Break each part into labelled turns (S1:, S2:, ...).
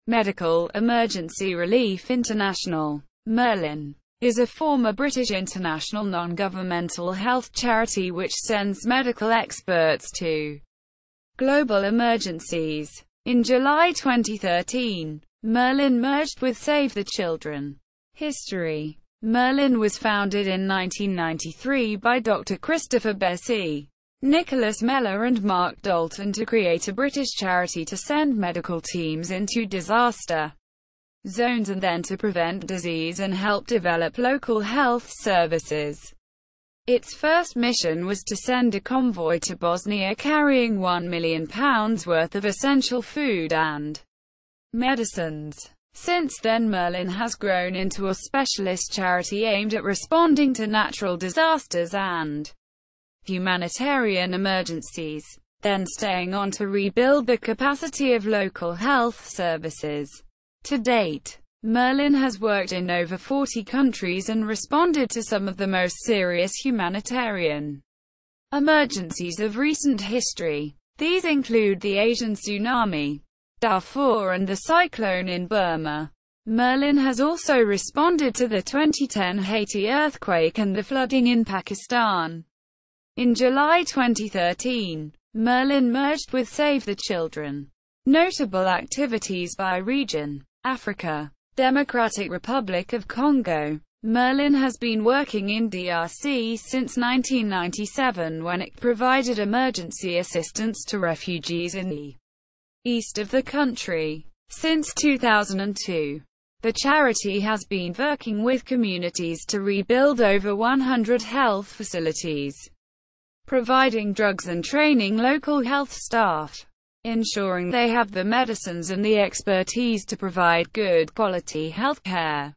S1: Medical Emergency Relief International. Merlin is a former British international non-governmental health charity which sends medical experts to global emergencies. In July 2013, Merlin merged with Save the Children. History. Merlin was founded in 1993 by Dr. Christopher Bessie, Nicholas Meller and Mark Dalton to create a British charity to send medical teams into disaster zones and then to prevent disease and help develop local health services. Its first mission was to send a convoy to Bosnia carrying £1 million worth of essential food and medicines. Since then, Merlin has grown into a specialist charity aimed at responding to natural disasters and humanitarian emergencies, then staying on to rebuild the capacity of local health services. To date, Merlin has worked in over 40 countries and responded to some of the most serious humanitarian emergencies of recent history. These include the Asian tsunami, Darfur and the cyclone in Burma. Merlin has also responded to the 2010 Haiti earthquake and the flooding in Pakistan. In July 2013, Merlin merged with Save the Children. Notable activities by region. Africa. Democratic Republic of Congo. Merlin has been working in DRC since 1997 when it provided emergency assistance to refugees in the east of the country. Since 2002, the charity has been working with communities to rebuild over 100 health facilities, providing drugs and training local health staff, ensuring they have the medicines and the expertise to provide good quality health care.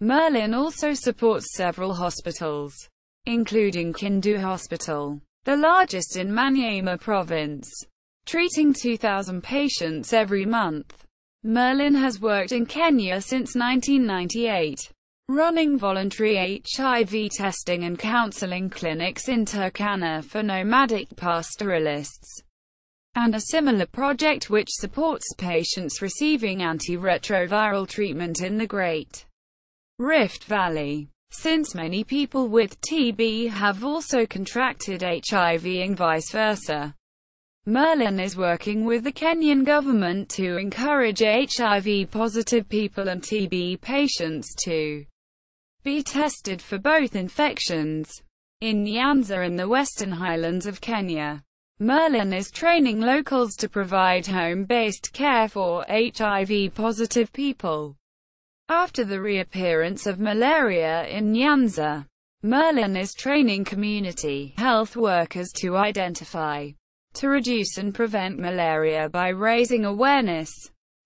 S1: Merlin also supports several hospitals, including Kindu Hospital, the largest in Maniema province, treating 2,000 patients every month. Merlin has worked in Kenya since 1998, running voluntary HIV testing and counseling clinics in Turkana for nomadic pastoralists, and a similar project which supports patients receiving antiretroviral treatment in the Great Rift Valley. Since many people with TB have also contracted HIV and vice versa, Merlin is working with the Kenyan government to encourage HIV-positive people and TB patients to be tested for both infections. In Nyanza in the Western Highlands of Kenya, Merlin is training locals to provide home-based care for HIV-positive people. After the reappearance of malaria in Nyanza, Merlin is training community health workers to identify, to reduce and prevent malaria by raising awareness,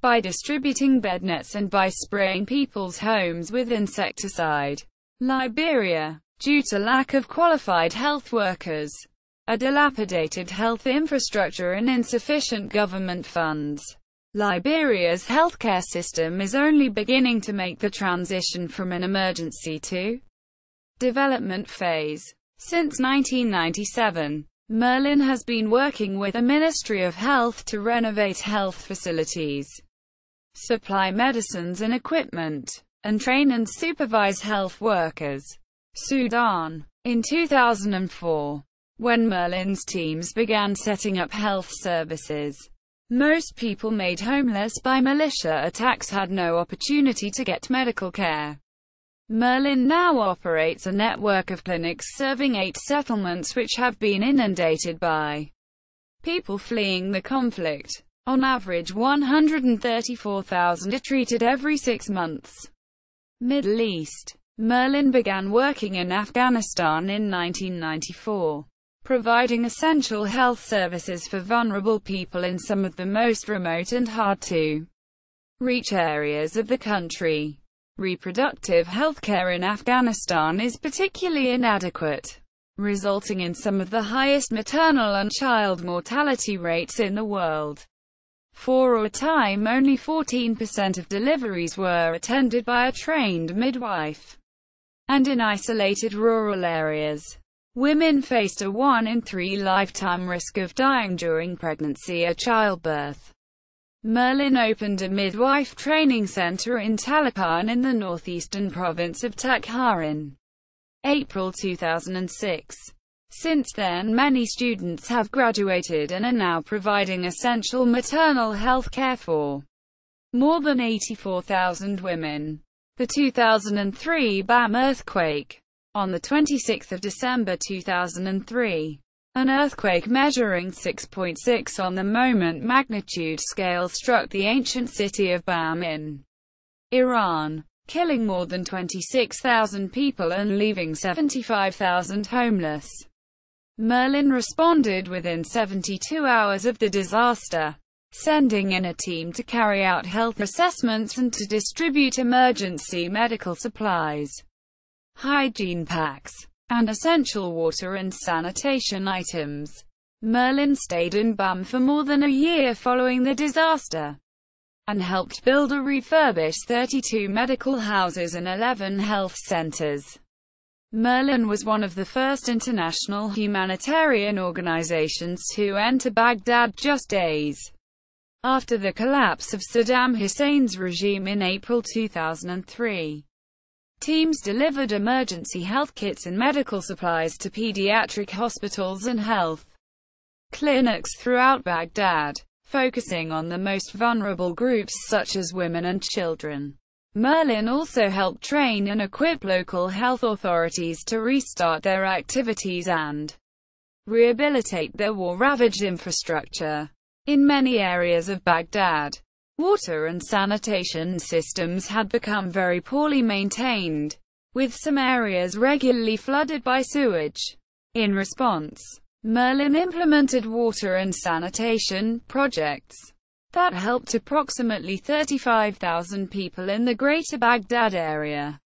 S1: by distributing bed nets and by spraying people's homes with insecticide. Liberia. Due to lack of qualified health workers, a dilapidated health infrastructure and insufficient government funds, Liberia's healthcare system is only beginning to make the transition from an emergency to development phase. Since 1997, Merlin has been working with the Ministry of Health to renovate health facilities, supply medicines and equipment, and train and supervise health workers. Sudan. In 2004, when Merlin's teams began setting up health services, most people made homeless by militia attacks had no opportunity to get medical care. Merlin now operates a network of clinics serving 8 settlements which have been inundated by people fleeing the conflict. On average, 134,000 are treated every 6 months. Middle East. Merlin began working in Afghanistan in 1994, providing essential health services for vulnerable people in some of the most remote and hard-to-reach areas of the country. Reproductive health care in Afghanistan is particularly inadequate, resulting in some of the highest maternal and child mortality rates in the world. For a time, only 14% of deliveries were attended by a trained midwife, and in isolated rural areas, women faced a 1 in 3 lifetime risk of dying during pregnancy or childbirth. Merlin opened a midwife training center in Taloqan in the northeastern province of Takharin, April 2006. Since then, many students have graduated and are now providing essential maternal health care for more than 84,000 women. The 2003 Bam earthquake. On 26 December 2003, an earthquake measuring 6.6 on the moment magnitude scale struck the ancient city of Bam in Iran, killing more than 26,000 people and leaving 75,000 homeless. Merlin responded within 72 hours of the disaster, sending in a team to carry out health assessments and to distribute emergency medical supplies, hygiene packs, and essential water and sanitation items. Merlin stayed in Bam for more than a year following the disaster, and helped build or refurbish 32 medical houses and 11 health centers. Merlin was one of the first international humanitarian organizations to enter Baghdad just days after the collapse of Saddam Hussein's regime in April 2003. Teams delivered emergency health kits and medical supplies to pediatric hospitals and health clinics throughout Baghdad, focusing on the most vulnerable groups such as women and children. Merlin also helped train and equip local health authorities to restart their activities and rehabilitate their war-ravaged infrastructure. In many areas of Baghdad, water and sanitation systems had become very poorly maintained, with some areas regularly flooded by sewage. In response, Merlin implemented water and sanitation projects that helped approximately 35,000 people in the Greater Baghdad area.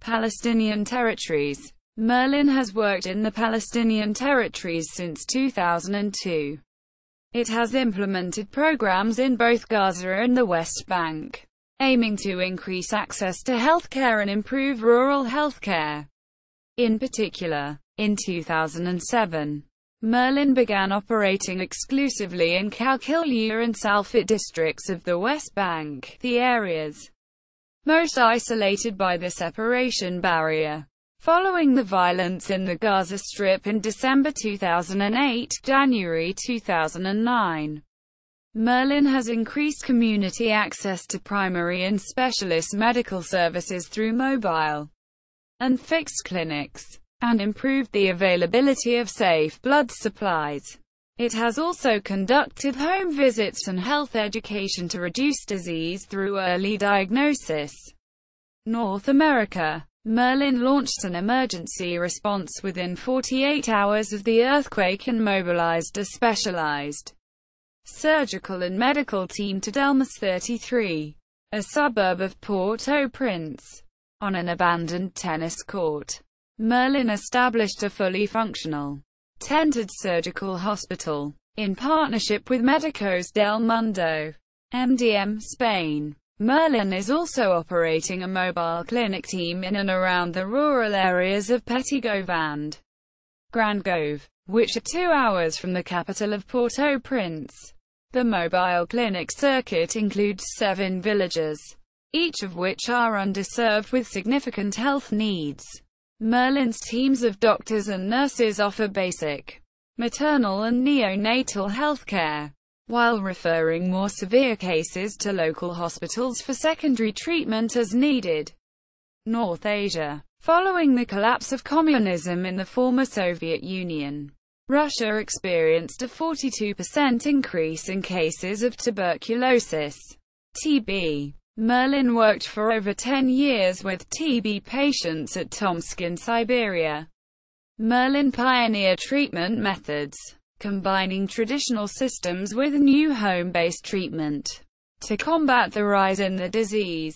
S1: Palestinian territories. Merlin has worked in the Palestinian territories since 2002. It has implemented programs in both Gaza and the West Bank, aiming to increase access to healthcare and improve rural healthcare. In particular, in 2007, Merlin began operating exclusively in Qalqilia and Salfit districts of the West Bank, the areas most isolated by the separation barrier. Following the violence in the Gaza Strip in December 2008, January 2009, Merlin has increased community access to primary and specialist medical services through mobile and fixed clinics, and improved the availability of safe blood supplies. It has also conducted home visits and health education to reduce disease through early diagnosis. North America. Merlin launched an emergency response within 48 hours of the earthquake and mobilized a specialized surgical and medical team to Delmas 33, a suburb of Port-au-Prince. On an abandoned tennis court, Merlin established a fully functional, tented surgical hospital, in partnership with Médicos del Mundo, MDM, Spain. Merlin is also operating a mobile clinic team in and around the rural areas of Petit Gove and Grand Gove, which are 2 hours from the capital of Port-au-Prince. The mobile clinic circuit includes 7 villages, each of which are underserved with significant health needs. Merlin's teams of doctors and nurses offer basic maternal and neonatal health care, while referring more severe cases to local hospitals for secondary treatment as needed. North Asia. Following the collapse of communism in the former Soviet Union, Russia experienced a 42% increase in cases of tuberculosis, TB. Merlin worked for over 10 years with TB patients at Tomsk in Siberia. Merlin pioneered treatment methods, combining traditional systems with new home-based treatment to combat the rise in the disease.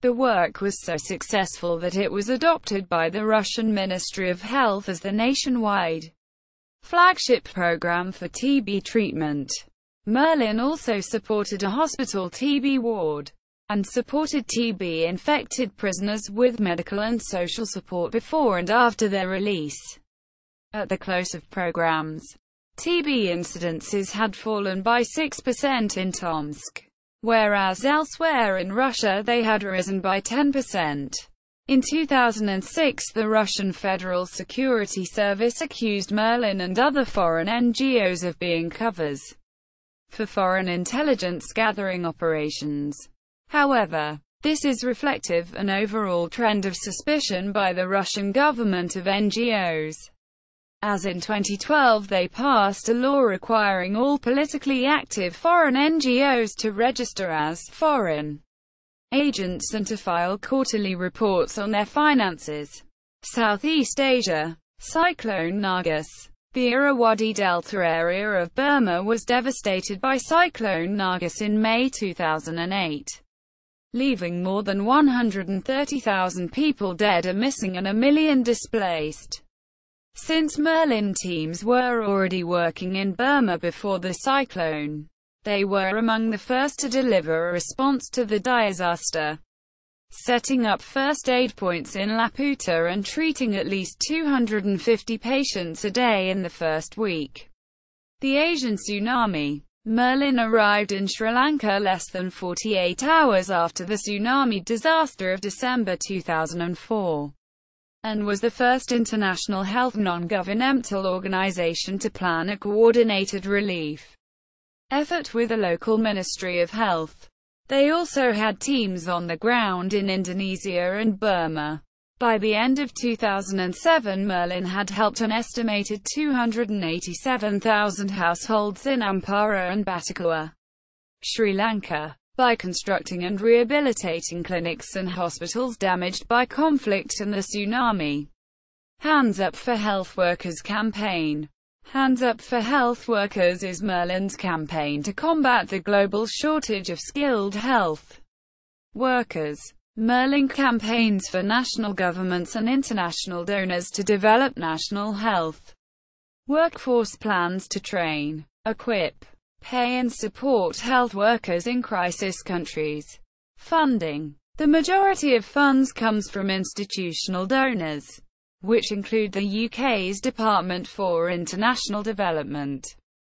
S1: The work was so successful that it was adopted by the Russian Ministry of Health as the nationwide flagship program for TB treatment. Merlin also supported a hospital TB ward, and supported TB-infected prisoners with medical and social support before and after their release. At the close of programs, TB incidences had fallen by 6% in Tomsk. whereas elsewhere in Russia they had risen by 10%. In 2006, the Russian Federal Security Service accused Merlin and other foreign NGOs of being covers for foreign intelligence gathering operations. However, this is reflective of an overall trend of suspicion by the Russian government of NGOs, as in 2012 they passed a law requiring all politically active foreign NGOs to register as foreign agents and to file quarterly reports on their finances. Southeast Asia. Cyclone Nargis. The Irrawaddy Delta area of Burma was devastated by Cyclone Nargis in May 2008, leaving more than 130,000 people dead or missing and 1 million displaced. Since Merlin teams were already working in Burma before the cyclone, they were among the first to deliver a response to the disaster, setting up first aid points in Laputa and treating at least 250 patients a day in the first week. The Asian tsunami. Merlin arrived in Sri Lanka less than 48 hours after the tsunami disaster of December 2004, and was the first international health non-governmental organization to plan a coordinated relief effort with the local Ministry of Health. They also had teams on the ground in Indonesia and Burma. By the end of 2007, Merlin had helped an estimated 287,000 households in Ampara and Batticaloa, Sri Lanka, by constructing and rehabilitating clinics and hospitals damaged by conflict and the tsunami. Hands Up for Health Workers campaign. Hands Up for Health Workers is Merlin's campaign to combat the global shortage of skilled health workers. Merlin campaigns for national governments and international donors to develop national health workforce plans to train, equip, pay and support health workers in crisis countries. Funding. The majority of funds comes from institutional donors, which include the UK's Department for International Development,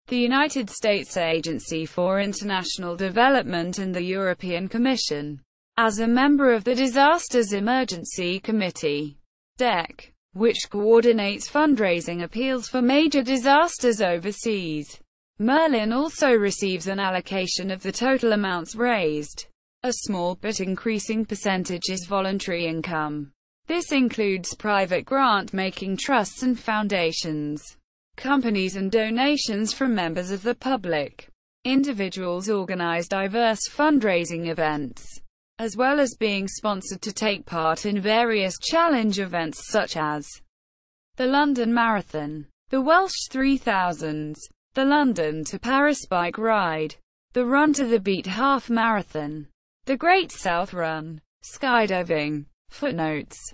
S1: the United States Agency for International Development and the European Commission. As a member of the Disasters Emergency Committee, DEC, which coordinates fundraising appeals for major disasters overseas, Merlin also receives an allocation of the total amounts raised. A small but increasing percentage is voluntary income. This includes private grant-making trusts and foundations, companies and donations from members of the public. Individuals organize diverse fundraising events, as well as being sponsored to take part in various challenge events such as the London Marathon, the Welsh 3000s, the London to Paris Bike Ride, the Run to the Beat Half Marathon, the Great South Run, skydiving. Footnotes.